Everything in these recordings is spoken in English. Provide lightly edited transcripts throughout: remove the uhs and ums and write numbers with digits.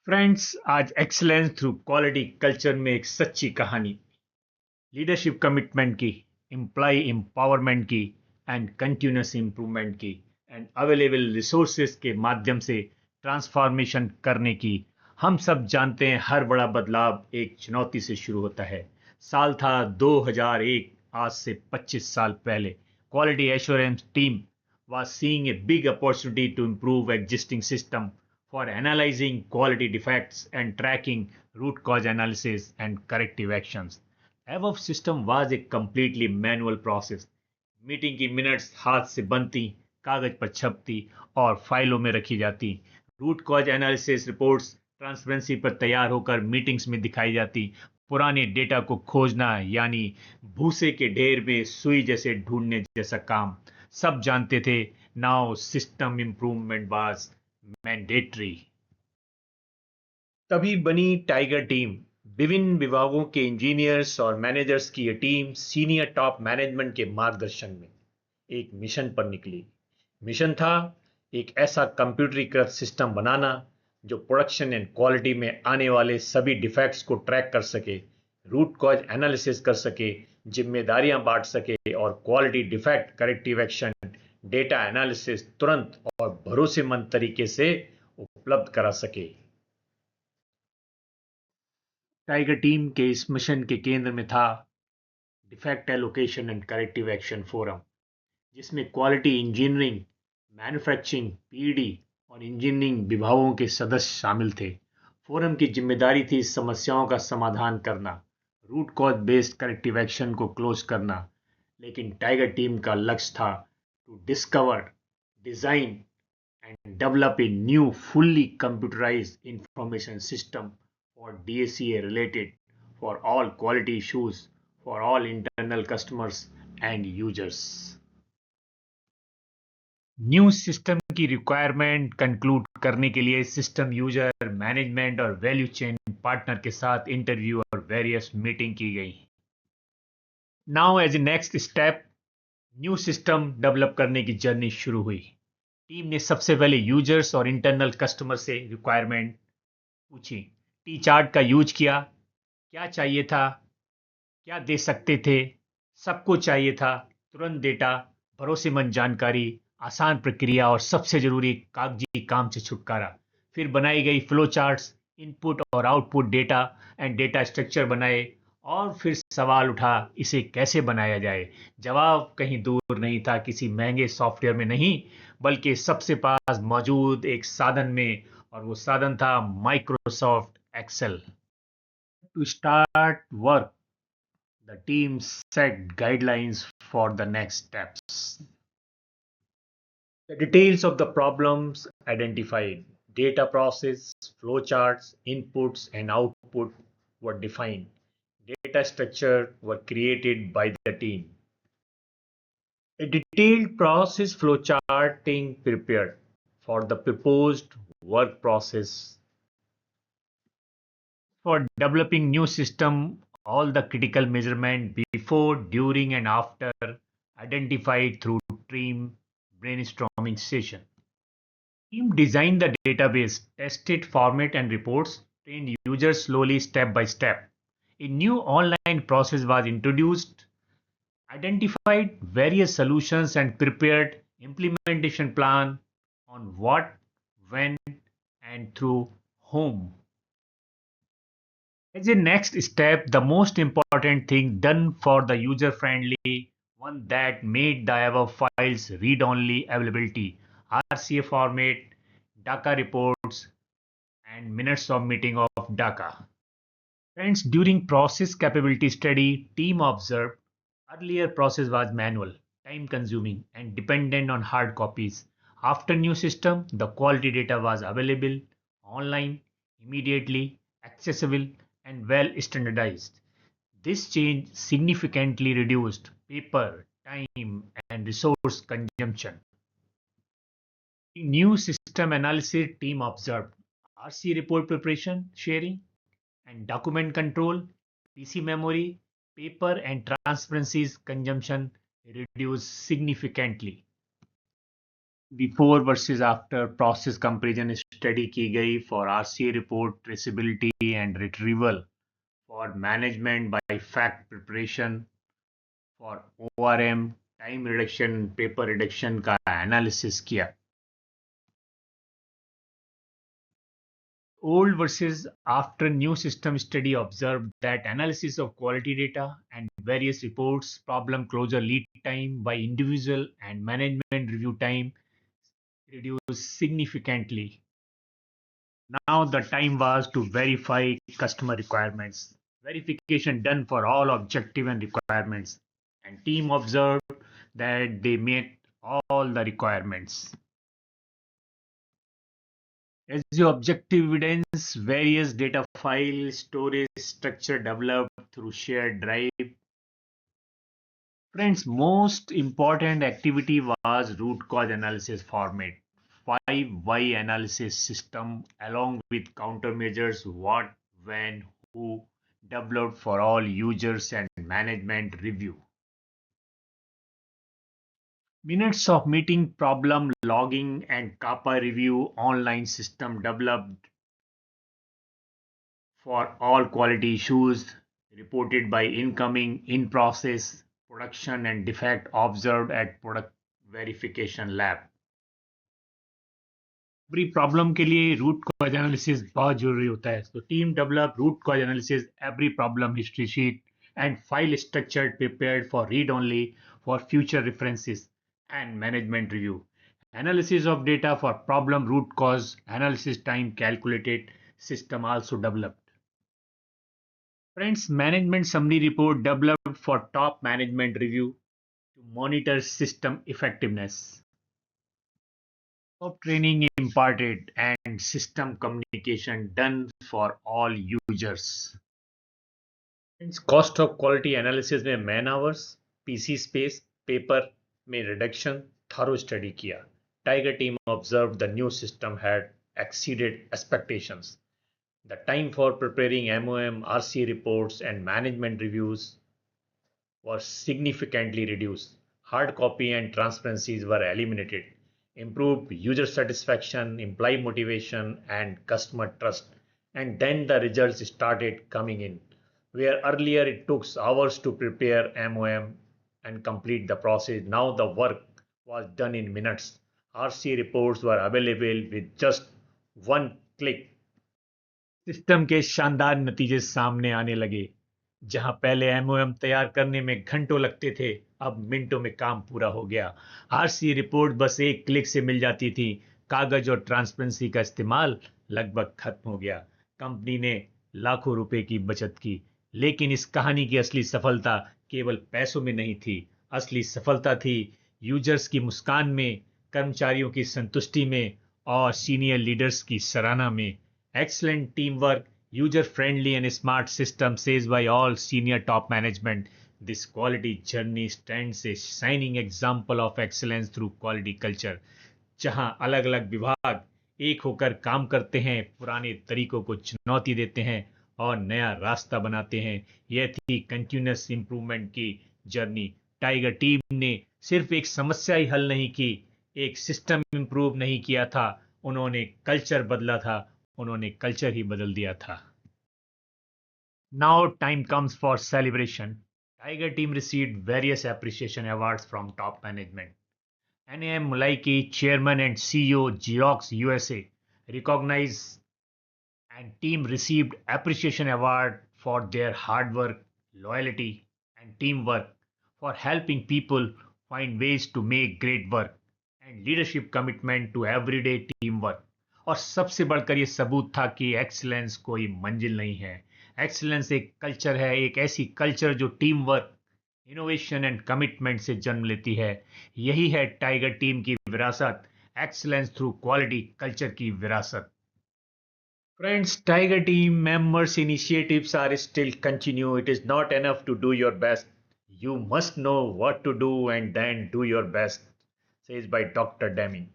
Friends, आज excellence through quality culture में एक सच्ची कहानी, लीडरशिप कमिटमेंट की, एम्प्लॉय एम्पावरमेंट की एंड कंटिन्यूस इम्प्रूवमेंट की एंड अवेलेबल रिसोर्सेज के माध्यम से ट्रांसफॉर्मेशन करने की। हम सब जानते हैं हर बड़ा बदलाव एक चुनौती से शुरू होता है। साल था 2001। आज से 25 साल पहले quality assurance team was seeing a big opportunity to improve existing system for analyzing quality defects and tracking root cause analysis and corrective actions. Above system was a completely manual process. Meeting की minutes हाथ से बनती, कागज पर छपती और फाइलों में रखी जाती। Root cause analysis reports transparency पर तैयार होकर मीटिंग्स में दिखाई जाती। पुराने डेटा को खोजना यानी भूसे के ढेर में सुई जैसे ढूंढने जैसा काम। सब जानते थे। Now system improvement was mandatory. तभी बनी टाइगर टीम। विभिन्न विभागों के इंजीनियर्स और मैनेजर्स की यह टीम सीनियर टॉप मैनेजमेंट के मार्गदर्शन में एक मिशन पर निकली। मिशन था एक ऐसा कंप्यूटरीकृत सिस्टम बनाना जो प्रोडक्शन एंड क्वालिटी में आने वाले सभी डिफेक्ट्स को ट्रैक कर सके, रूट कॉज एनालिसिस कर सके, जिम्मेदारियां बांट सके और quality defect corrective action data analysis तुरंत और भरोसेमंद तरीके से उपलब्ध करा सके। टाइगर टीम के इस मिशन के केंद्र में था defect allocation and corrective action forum, जिसमें क्वालिटी इंजीनियरिंग, मैन्युफैक्चरिंग, पीडी और इंजीनियरिंग विभागों के सदस्य शामिल थे। फोरम की जिम्मेदारी थी समस्याओं का समाधान करना, root cause based corrective action को क्लोज करना। लेकिन टाइगर टीम का लक्ष्य था to discover, design and develop a new fully computerized information system for DSCA related for all quality issues for all internal customers and users. New system की requirement conclude करने के लिए system user management और value chain partner के साथ interview और various meeting की गई। Now as a next step, new system develop करने की जर्नी शुरू हुई। टीम ने सबसे पहले यूजर्स और इंटरनल कस्टमर से रिक्वायरमेंट पूछी, टी चार्ट का यूज किया, क्या चाहिए था, क्या दे सकते थे। सबको चाहिए था तुरंत डेटा, भरोसेमंद जानकारी, आसान प्रक्रिया और सबसे जरूरी कागजी काम से छुटकारा। फिर बनाई गई फ्लो चार्ट्स, इनपुट और output data and data structure बनाए। और फिर सवाल उठा, इसे कैसे बनाया जाए। जवाब कहीं दूर नहीं था, किसी महंगे सॉफ्टवेयर में नहीं, बल्कि सबसे पास मौजूद एक साधन में, और वो साधन था Microsoft Excel. To start work, the team set guidelines for the next steps. The details of the problems identified, data process, flowcharts, inputs, and output were defined. Data structure were created by the team. A detailed process flowcharting prepared for the proposed work process. For developing new system, all the critical measurement before, during, and after identified through team brainstorming session. Team designed the database, tested format and reports, trained users slowly step by step. A new online process was introduced, identified various solutions and prepared implementation plan on what, when, and through whom. As a next step, the most important thing done for the user-friendly one that made the above files read-only availability, RCA format, DACA reports, and minutes of meeting of DACA. Friends, during process capability study, team observed earlier process was manual, time consuming, and dependent on hard copies. After new system, the quality data was available online, immediately accessible, and well standardized. This change significantly reduced paper, time, and resource consumption. New system analysis team observed RC report preparation, sharing, and document control, PC memory, paper and transparencies consumption reduced significantly. Before versus after process comparison study की गई for RCA report traceability and retrieval, for management by fact preparation, for ORM time reduction paper reduction का analysis किया। Old versus after new system study observed that analysis of quality data and various reports, problem closure lead time by individual and management review time reduced significantly. Now the time was to verify customer requirements. Verification done for all objective and requirements. And team observed that they met all the requirements. As the objective evidence, various data file storage structure developed through shared drive. Friends, most important activity was root cause analysis format. 5 why analysis system along with countermeasures what, when, who developed for all users and management review. Minutes of meeting problem logging and kappa review online system developed for all quality issues reported by incoming, in process, production and defect observed at product verification lab. Every problem के लिए root cause analysis बहुत जरूरी होता है, तो team develop root cause analysis every problem history sheet and file structure prepared for read only for future references and management review. Analysis of data for problem root cause analysis time calculated system also developed. Friends, management summary report developed for top management review to monitor system effectiveness. Top training imparted and system communication done for all users. Friends, cost of quality analysis में man hours, PC space, paper में reduction, thorough study किया. Tiger team observed the new system had exceeded expectations. The time for preparing MOM, RC reports, and management reviews was significantly reduced. Hard copy and transparencies were eliminated. Improved user satisfaction, employee motivation, and customer trust. And then the results started coming in. Where earlier it took hours to prepare MOM and complete the process, now the work was done in minutes. RC reports were available with just one click. System के शानदार नतीजे सामने आने लगे. जहां पहले MOM तैयार करने में घंटों लगते थे, अब मिनटों में काम पूरा हो गया. आरसी रिपोर्ट बस एक क्लिक से मिल जाती थी. कागज और ट्रांसपेरेंसी का इस्तेमाल लगभग खत्म हो गया. कंपनी ने लाखों रुपए की बचत की. लेकिन इस कहानी की असली सफलता केवल पैसों में नहीं थी. असली सफलता थी यूजर्स की मुस्कान में, कर्मचारियों की संतुष्टि में और सीनियर लीडर्स की सराहना में. Excellent teamwork, user-friendly and smart system says by all senior top management. This quality journey stands a shining example of excellence through quality culture. जहां अलग-अलग विभाग एक होकर काम करते हैं, पुराने तरीकों को चुनौती देते हैं और नया रास्ता बनाते हैं. यह थी कंटिन्यूस इंप्रूवमेंट की जर्नी. टाइगर टीम ने सिर्फ एक समस्या ही हल नहीं की, एक सिस्टम इंप्रूव नहीं किया था, उन्होंने कल्चर बदला था. उन्होंने कल्चर ही बदल दिया था. Now time comes for celebration. Tiger team received various appreciation awards from top management. NAM Mulaiki, chairman and CEO Xerox USA, recognized and team received appreciation award for their hard work, loyalty and teamwork, for helping people find ways to make great work, and leadership commitment to everyday teamwork. और सबसे बढ़कर ये सबूत था कि excellence कोई मंजिल नहीं है. एक्सीलेंस एक कल्चर है, एक ऐसी कल्चर जो team work, innovation and commitment से जन्म लेती है. यही है टाइगर टीम की विरासत, एक्सीलेंस थ्रू क्वालिटी कल्चर की विरासत. Friends, Tiger team members' initiatives are still continue. It is not enough to do your best. You must know what to do and then do your best, says by Dr. Deming.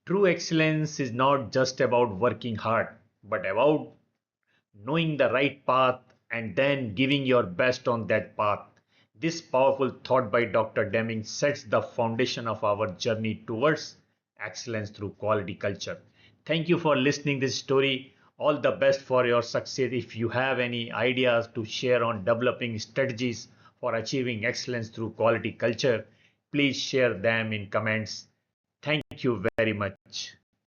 True excellence is not just about working hard, but about knowing the right path and then giving your best on that path. This powerful thought by Dr. Deming sets the foundation of our journey towards excellence through quality culture. Thank you for listening this story. All the best for your success. If you have any ideas to share on developing strategies for achieving excellence through quality culture, please share them in comments. Thank you very much.